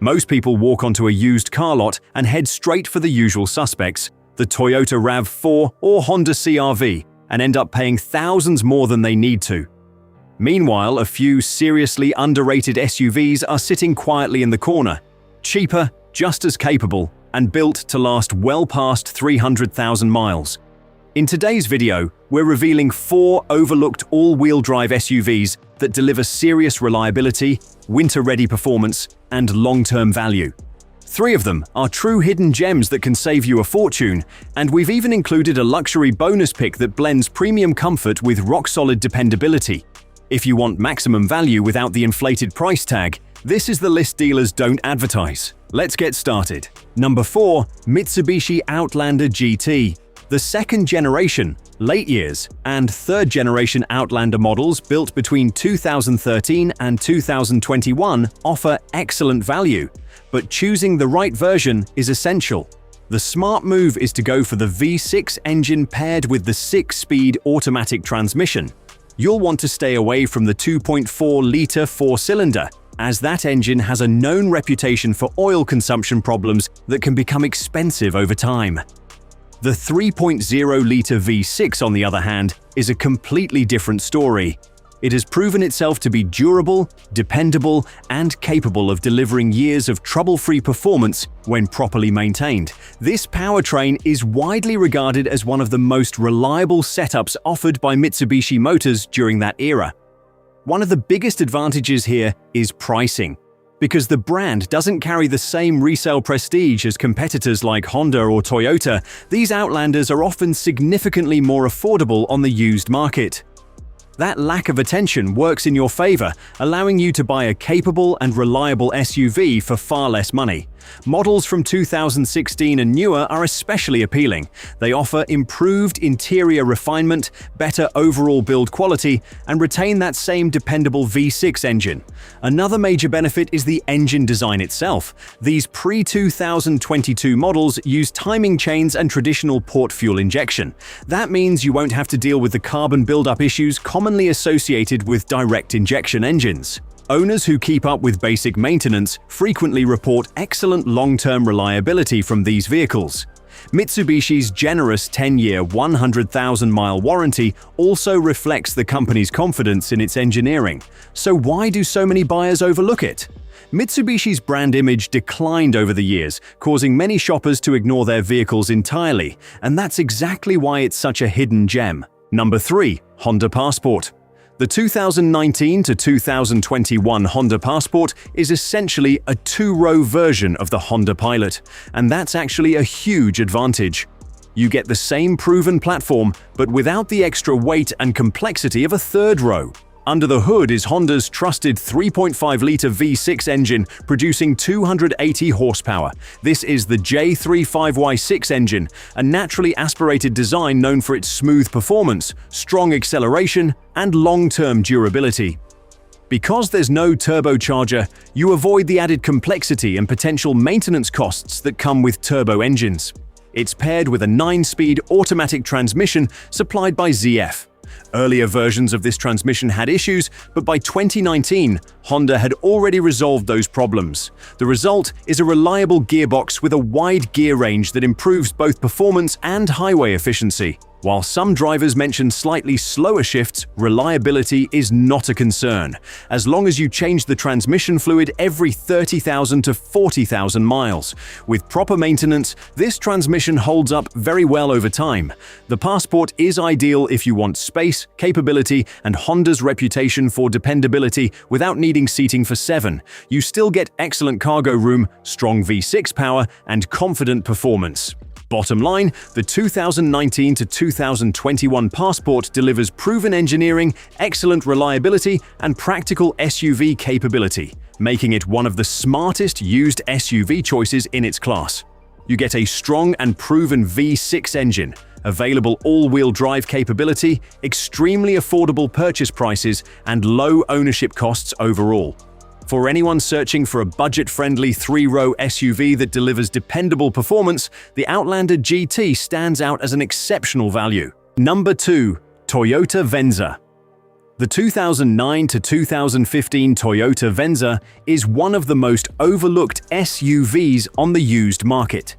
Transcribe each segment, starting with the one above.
Most people walk onto a used car lot and head straight for the usual suspects, the Toyota RAV4 or Honda CR-V, and end up paying thousands more than they need to. Meanwhile, a few seriously underrated SUVs are sitting quietly in the corner, cheaper, just as capable, and built to last well past 300,000 miles. In today's video, we're revealing 4 overlooked all-wheel drive SUVs that deliver serious reliability, winter-ready performance, and long-term value. 3 of them are true hidden gems that can save you a fortune, and we've even included a luxury bonus pick that blends premium comfort with rock-solid dependability. If you want maximum value without the inflated price tag, this is the list dealers don't advertise. Let's get started. Number 4. Mitsubishi Outlander GT. The second generation, late years, and third generation Outlander models built between 2013 and 2021 offer excellent value, but choosing the right version is essential. The smart move is to go for the V6 engine paired with the 6-speed automatic transmission. You'll want to stay away from the 2.4-liter 4-cylinder, as that engine has a known reputation for oil consumption problems that can become expensive over time. The 3.0-liter V6, on the other hand, is a completely different story. It has proven itself to be durable, dependable, and capable of delivering years of trouble-free performance when properly maintained. This powertrain is widely regarded as one of the most reliable setups offered by Mitsubishi Motors during that era. One of the biggest advantages here is pricing. Because the brand doesn't carry the same resale prestige as competitors like Honda or Toyota, these Outlanders are often significantly more affordable on the used market. That lack of attention works in your favor, allowing you to buy a capable and reliable SUV for far less money. Models from 2016 and newer are especially appealing. They offer improved interior refinement, better overall build quality, and retain that same dependable V6 engine. Another major benefit is the engine design itself. These pre-2022 models use timing chains and traditional port fuel injection. That means you won't have to deal with the carbon buildup issues commonly associated with direct injection engines. Owners who keep up with basic maintenance frequently report excellent long-term reliability from these vehicles. Mitsubishi's generous 10-year, 100,000-mile warranty also reflects the company's confidence in its engineering. So why do so many buyers overlook it? Mitsubishi's brand image declined over the years, causing many shoppers to ignore their vehicles entirely, and that's exactly why it's such a hidden gem. Number 3. Honda Passport. The 2019 to 2021 Honda Passport is essentially a 2-row version of the Honda Pilot, and that's actually a huge advantage. You get the same proven platform, but without the extra weight and complexity of a 3rd row. Under the hood is Honda's trusted 3.5-liter V6 engine producing 280 horsepower. This is the J35Y6 engine, a naturally aspirated design known for its smooth performance, strong acceleration, and long-term durability. Because there's no turbocharger, you avoid the added complexity and potential maintenance costs that come with turbo engines. It's paired with a 9-speed automatic transmission supplied by ZF. Earlier versions of this transmission had issues, but by 2019, Honda had already resolved those problems. The result is a reliable gearbox with a wide gear range that improves both performance and highway efficiency. While some drivers mention slightly slower shifts, reliability is not a concern, as long as you change the transmission fluid every 30,000 to 40,000 miles. With proper maintenance, this transmission holds up very well over time. The Passport is ideal if you want space, capability, and Honda's reputation for dependability without needing seating for 7. You still get excellent cargo room, strong V6 power, and confident performance. Bottom line, the 2019 to 2021 Passport delivers proven engineering, excellent reliability, and practical SUV capability, making it one of the smartest used SUV choices in its class. You get a strong and proven V6 engine, available all-wheel drive capability, extremely affordable purchase prices, and low ownership costs overall. For anyone searching for a budget-friendly 3-row SUV that delivers dependable performance, the Outlander GT stands out as an exceptional value. Number 2. Toyota Venza. The 2009 to 2015 Toyota Venza is one of the most overlooked SUVs on the used market.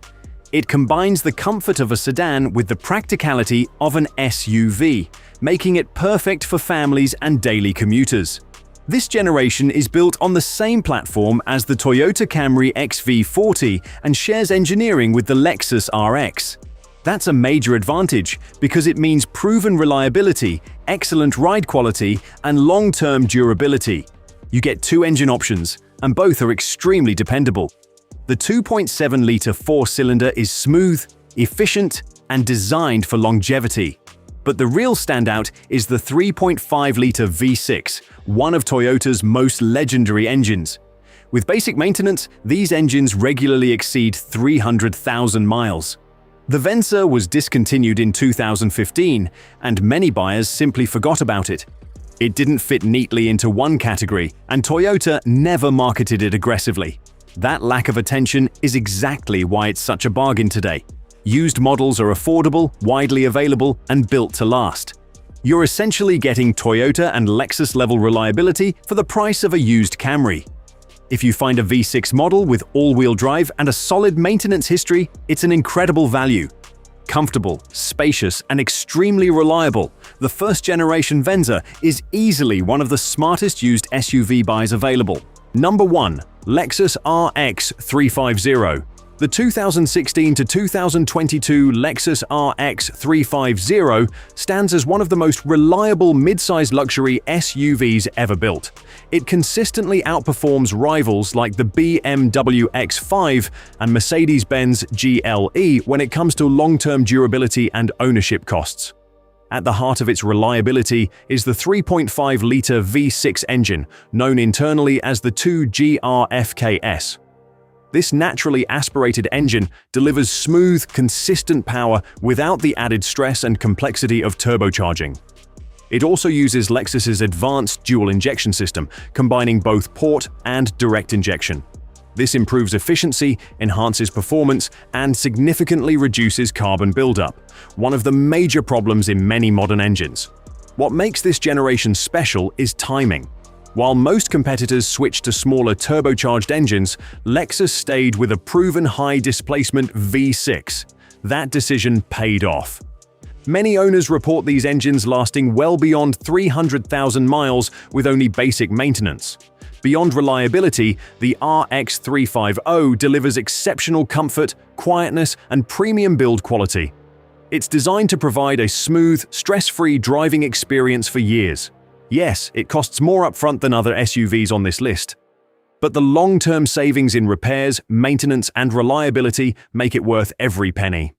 It combines the comfort of a sedan with the practicality of an SUV, making it perfect for families and daily commuters. This generation is built on the same platform as the Toyota Camry XV40 and shares engineering with the Lexus RX. That's a major advantage because it means proven reliability, excellent ride quality, and long-term durability. You get two engine options, and both are extremely dependable. The 2.7-liter four-cylinder is smooth, efficient, and designed for longevity. But the real standout is the 3.5-liter V6, one of Toyota's most legendary engines. With basic maintenance, these engines regularly exceed 300,000 miles. The Venza was discontinued in 2015, and many buyers simply forgot about it. It didn't fit neatly into one category, and Toyota never marketed it aggressively. That lack of attention is exactly why it's such a bargain today. Used models are affordable, widely available, and built to last. You're essentially getting Toyota and Lexus-level reliability for the price of a used Camry. If you find a V6 model with all-wheel drive and a solid maintenance history, it's an incredible value. Comfortable, spacious, and extremely reliable, the first-generation Venza is easily one of the smartest used SUV buys available. Number 1. Lexus RX 350. The 2016 to 2022 Lexus RX 350 stands as one of the most reliable mid-size luxury SUVs ever built. It consistently outperforms rivals like the BMW X5 and Mercedes-Benz GLE when it comes to long-term durability and ownership costs. At the heart of its reliability is the 3.5-liter V6 engine, known internally as the 2GRFKS. This naturally aspirated engine delivers smooth, consistent power without the added stress and complexity of turbocharging. It also uses Lexus's advanced dual injection system, combining both port and direct injection. This improves efficiency, enhances performance, and significantly reduces carbon buildup, one of the major problems in many modern engines. What makes this generation special is timing. While most competitors switched to smaller turbocharged engines, Lexus stayed with a proven high-displacement V6. That decision paid off. Many owners report these engines lasting well beyond 300,000 miles with only basic maintenance. Beyond reliability, the RX 350 delivers exceptional comfort, quietness, and premium build quality. It's designed to provide a smooth, stress-free driving experience for years. Yes, it costs more upfront than other SUVs on this list. But the long-term savings in repairs, maintenance, and reliability make it worth every penny.